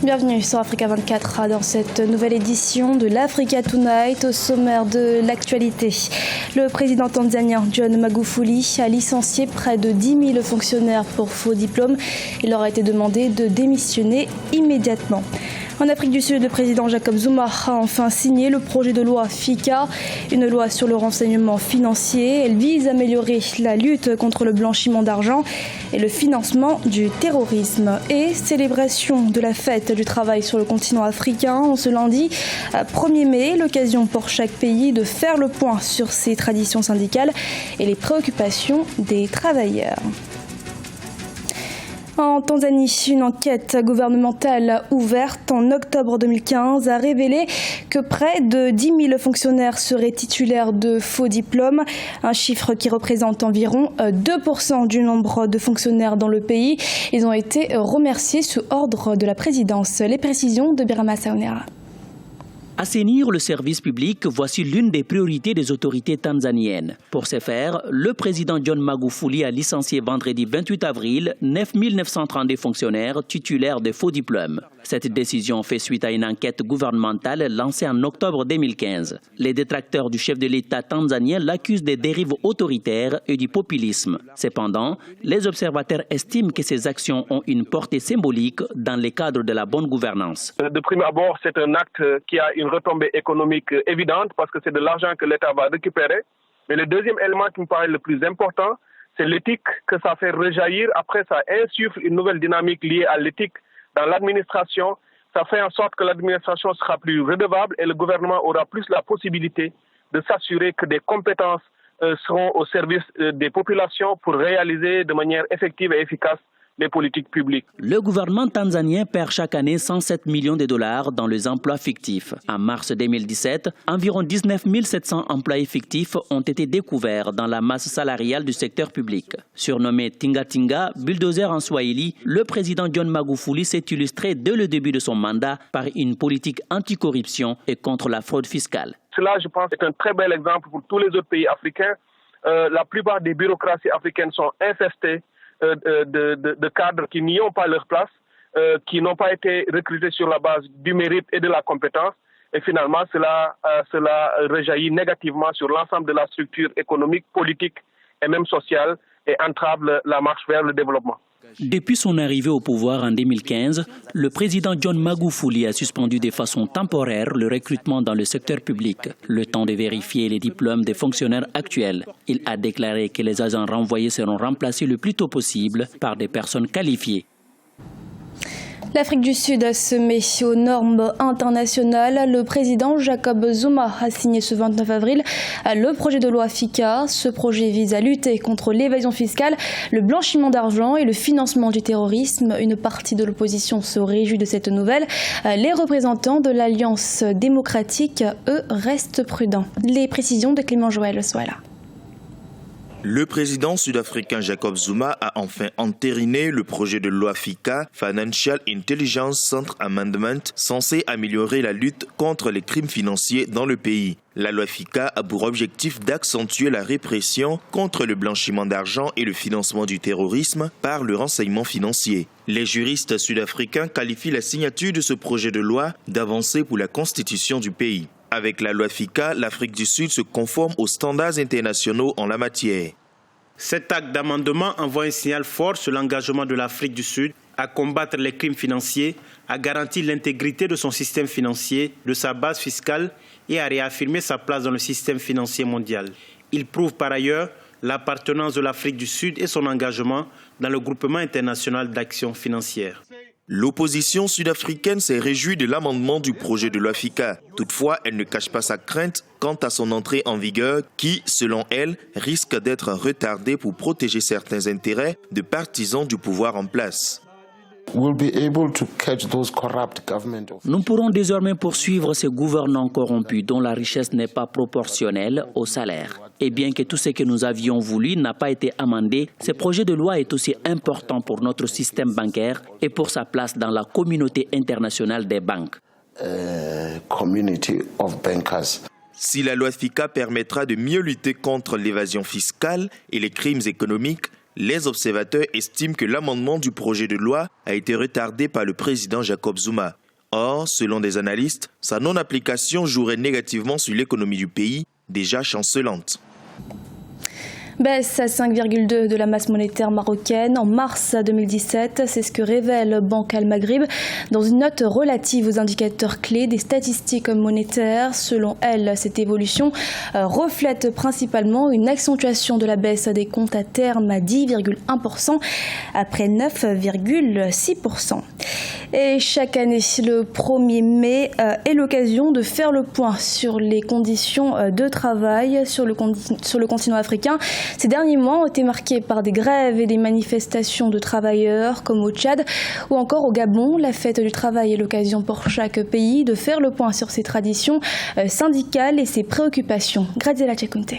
Bienvenue sur Africa 24 dans cette nouvelle édition de l'Africa Tonight. Au sommaire de l'actualité, le président tanzanien John Magufuli a licencié près de 10 000 fonctionnaires pour faux diplômes. Il leur a été demandé de démissionner immédiatement. En Afrique du Sud, le président Jacob Zuma a enfin signé le projet de loi FICA, une loi sur le renseignement financier. Elle vise à améliorer la lutte contre le blanchiment d'argent et le financement du terrorisme. Et célébration de la fête du travail sur le continent africain en ce lundi 1er mai, l'occasion pour chaque pays de faire le point sur ses traditions syndicales et les préoccupations des travailleurs. En Tanzanie, une enquête gouvernementale ouverte en octobre 2015 a révélé que près de 10 000 fonctionnaires seraient titulaires de faux diplômes, un chiffre qui représente environ 2% du nombre de fonctionnaires dans le pays. Ils ont été remerciés sous ordre de la présidence. Les précisions de Birama Saonera. Assainir le service public, voici l'une des priorités des autorités tanzaniennes. Pour ce faire, le président John Magufuli a licencié vendredi 28 avril 9 932 fonctionnaires titulaires de faux diplômes. Cette décision fait suite à une enquête gouvernementale lancée en octobre 2015. Les détracteurs du chef de l'État tanzanien l'accusent des dérives autoritaires et du populisme. Cependant, les observateurs estiment que ces actions ont une portée symbolique dans le cadre de la bonne gouvernance. De prime abord, c'est un acte qui a une retombée économique évidente parce que c'est de l'argent que l'État va récupérer. Mais le deuxième élément qui me paraît le plus important, c'est l'éthique que ça fait rejaillir. Après, ça insuffle une nouvelle dynamique liée à l'éthique dans l'administration. Ça fait en sorte que l'administration sera plus redevable et le gouvernement aura plus la possibilité de s'assurer que des compétences seront au service des populations pour réaliser de manière effective et efficace les politiques publiques. Le gouvernement tanzanien perd chaque année 107 millions de dollars dans les emplois fictifs. En mars 2017, environ 19 700 emplois fictifs ont été découverts dans la masse salariale du secteur public. Surnommé Tinga Tinga, bulldozer en Swahili, le président John Magufuli s'est illustré dès le début de son mandat par une politique anticorruption et contre la fraude fiscale. Cela, je pense, est un très bel exemple pour tous les autres pays africains. La plupart des bureaucraties africaines sont infestées de cadres qui n'y ont pas leur place, qui n'ont pas été recrutés sur la base du mérite et de la compétence. Et finalement, cela rejaillit négativement sur l'ensemble de la structure économique, politique et même sociale et entrave la marche vers le développement. Depuis son arrivée au pouvoir en 2015, le président John Magufuli a suspendu de façon temporaire le recrutement dans le secteur public, le temps de vérifier les diplômes des fonctionnaires actuels. Il a déclaré que les agents renvoyés seront remplacés le plus tôt possible par des personnes qualifiées. L'Afrique du Sud se met aux normes internationales. Le président Jacob Zuma a signé ce 29 avril le projet de loi FICA. Ce projet vise à lutter contre l'évasion fiscale, le blanchiment d'argent et le financement du terrorisme. Une partie de l'opposition se réjouit de cette nouvelle. Les représentants de l'Alliance démocratique, eux, restent prudents. Les précisions de Clément Joël soient là. Le président sud-africain Jacob Zuma a enfin entériné le projet de loi FICA, Financial Intelligence Centre Amendment, censé améliorer la lutte contre les crimes financiers dans le pays. La loi FICA a pour objectif d'accentuer la répression contre le blanchiment d'argent et le financement du terrorisme par le renseignement financier. Les juristes sud-africains qualifient la signature de ce projet de loi d'avancée pour la constitution du pays. Avec la loi FICA, l'Afrique du Sud se conforme aux standards internationaux en la matière. Cet acte d'amendement envoie un signal fort sur l'engagement de l'Afrique du Sud à combattre les crimes financiers, à garantir l'intégrité de son système financier, de sa base fiscale et à réaffirmer sa place dans le système financier mondial. Il prouve par ailleurs l'appartenance de l'Afrique du Sud et son engagement dans le groupement international d'action financière. L'opposition sud-africaine s'est réjouie de l'amendement du projet de loi FICA. Toutefois, elle ne cache pas sa crainte quant à son entrée en vigueur qui, selon elle, risque d'être retardée pour protéger certains intérêts de partisans du pouvoir en place. Nous pourrons désormais poursuivre ces gouvernants corrompus dont la richesse n'est pas proportionnelle au salaire. Et bien que tout ce que nous avions voulu n'a pas été amendé, ce projet de loi est aussi important pour notre système bancaire et pour sa place dans la communauté internationale des banques. Si la loi FICA permettra de mieux lutter contre l'évasion fiscale et les crimes économiques, Les observateurs estiment que l'amendement du projet de loi a été retardé par le président Jacob Zuma. Or, selon des analystes, sa non-application jouerait négativement sur l'économie du pays, déjà chancelante. Baisse à 5,2 de la masse monétaire marocaine en mars 2017. C'est ce que révèle Banque Al Maghrib dans une note relative aux indicateurs clés des statistiques monétaires. Selon elle, cette évolution reflète principalement une accentuation de la baisse des comptes à terme à 10,1% après 9,6%. Et chaque année, le 1er mai est l'occasion de faire le point sur les conditions de travail sur le continent africain. Ces derniers mois ont été marqués par des grèves et des manifestations de travailleurs, comme au Tchad ou encore au Gabon. La fête du travail est l'occasion pour chaque pays de faire le point sur ses traditions syndicales et ses préoccupations. Graziella Ceconte.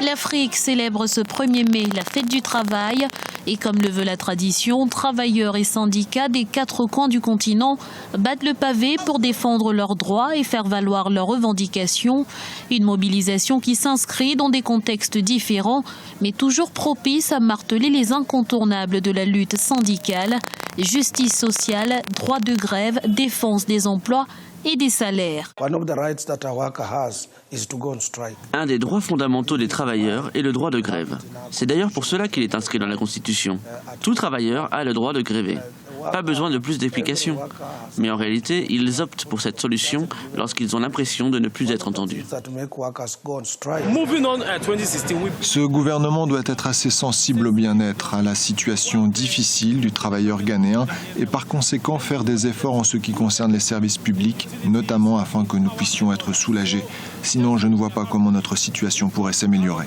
L'Afrique célèbre ce 1er mai la fête du travail et comme le veut la tradition, travailleurs et syndicats des 4 coins du continent battent le pavé pour défendre leurs droits et faire valoir leurs revendications. Une mobilisation qui s'inscrit dans des contextes différents mais toujours propice à marteler les incontournables de la lutte syndicale, justice sociale, droit de grève, défense des emplois et des salaires. Un des droits fondamentaux des travailleurs est le droit de grève. C'est d'ailleurs pour cela qu'il est inscrit dans la Constitution. Tout travailleur a le droit de gréver. Pas besoin de plus d'explications. Mais en réalité, ils optent pour cette solution lorsqu'ils ont l'impression de ne plus être entendus. Ce gouvernement doit être assez sensible au bien-être, à la situation difficile du travailleur ghanéen et par conséquent faire des efforts en ce qui concerne les services publics, notamment afin que nous puissions être soulagés. Sinon, je ne vois pas comment notre situation pourrait s'améliorer.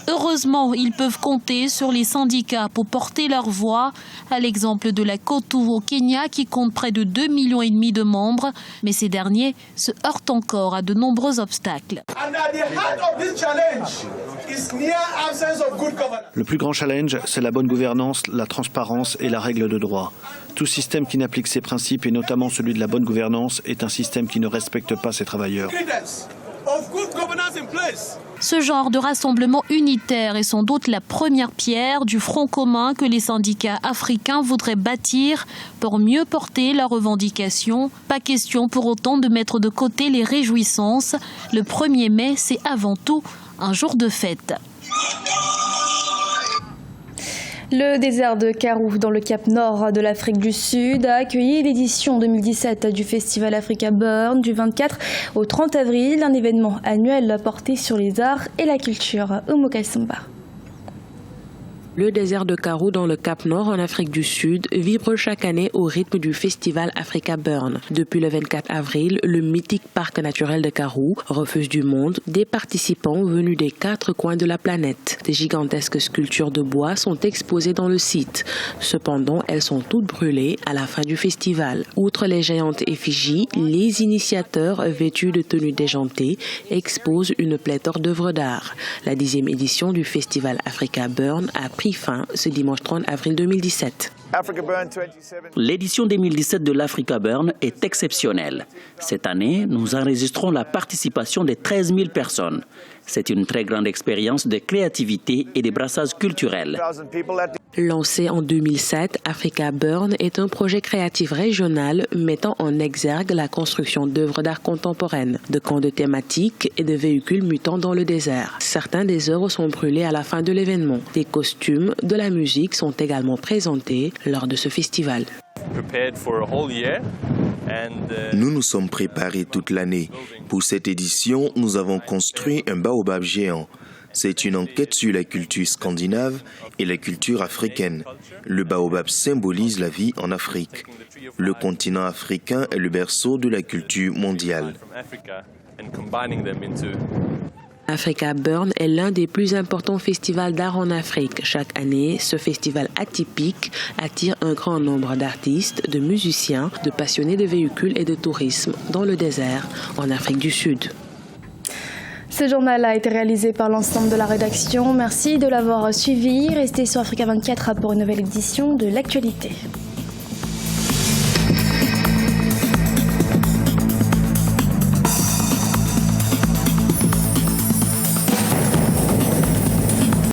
Heureusement, ils peuvent compter sur les syndicats pour porter leur voix, à l'exemple de la KOTU au Kenya qui compte près de 2,5 millions de membres, mais ces derniers se heurtent encore à de nombreux obstacles. Le plus grand challenge, c'est la bonne gouvernance, la transparence et la règle de droit. Tout système qui n'applique ces principes, et notamment celui de la bonne gouvernance, est un système qui ne respecte pas ses travailleurs. Ce genre de rassemblement unitaire est sans doute la première pierre du front commun que les syndicats africains voudraient bâtir pour mieux porter leurs revendications. Pas question pour autant de mettre de côté les réjouissances. Le 1er mai, c'est avant tout un jour de fête. Le désert de Karoo, dans le Cap Nord de l'Afrique du Sud, a accueilli l'édition 2017 du Festival Africa Burn du 24 au 30 avril, un événement annuel porté sur les arts et la culture. Omoka Samba. Le désert de Karoo dans le Cap Nord en Afrique du Sud vibre chaque année au rythme du festival Africa Burn. Depuis le 24 avril, le mythique parc naturel de Karoo, refuge du monde, des participants venus des 4 coins de la planète. Des gigantesques sculptures de bois sont exposées dans le site. Cependant, elles sont toutes brûlées à la fin du festival. Outre les géantes effigies, les initiateurs vêtus de tenues déjantées exposent une pléthore d'œuvres d'art. La 10e édition du festival Africa Burn a pris fin ce dimanche 30 avril 2017. L'édition 2017 de l'Africa Burn est exceptionnelle. Cette année, nous enregistrons la participation de 13 000 personnes. C'est une très grande expérience de créativité et de brassage culturel. Lancé en 2007, Africa Burn est un projet créatif régional mettant en exergue la construction d'œuvres d'art contemporaines, de camps de thématiques et de véhicules mutants dans le désert. Certains des œuvres sont brûlés à la fin de l'événement. Des costumes, de la musique sont également présentés lors de ce festival. Nous nous sommes préparés toute l'année. Pour cette édition, nous avons construit un baobab géant. C'est une enquête sur la culture scandinave et la culture africaine. Le baobab symbolise la vie en Afrique. Le continent africain est le berceau de la culture mondiale. Africa Burn est l'un des plus importants festivals d'art en Afrique. Chaque année, ce festival atypique attire un grand nombre d'artistes, de musiciens, de passionnés de véhicules et de tourisme dans le désert en Afrique du Sud. Ce journal a été réalisé par l'ensemble de la rédaction. Merci de l'avoir suivi. Restez sur Africa 24 pour une nouvelle édition de l'actualité.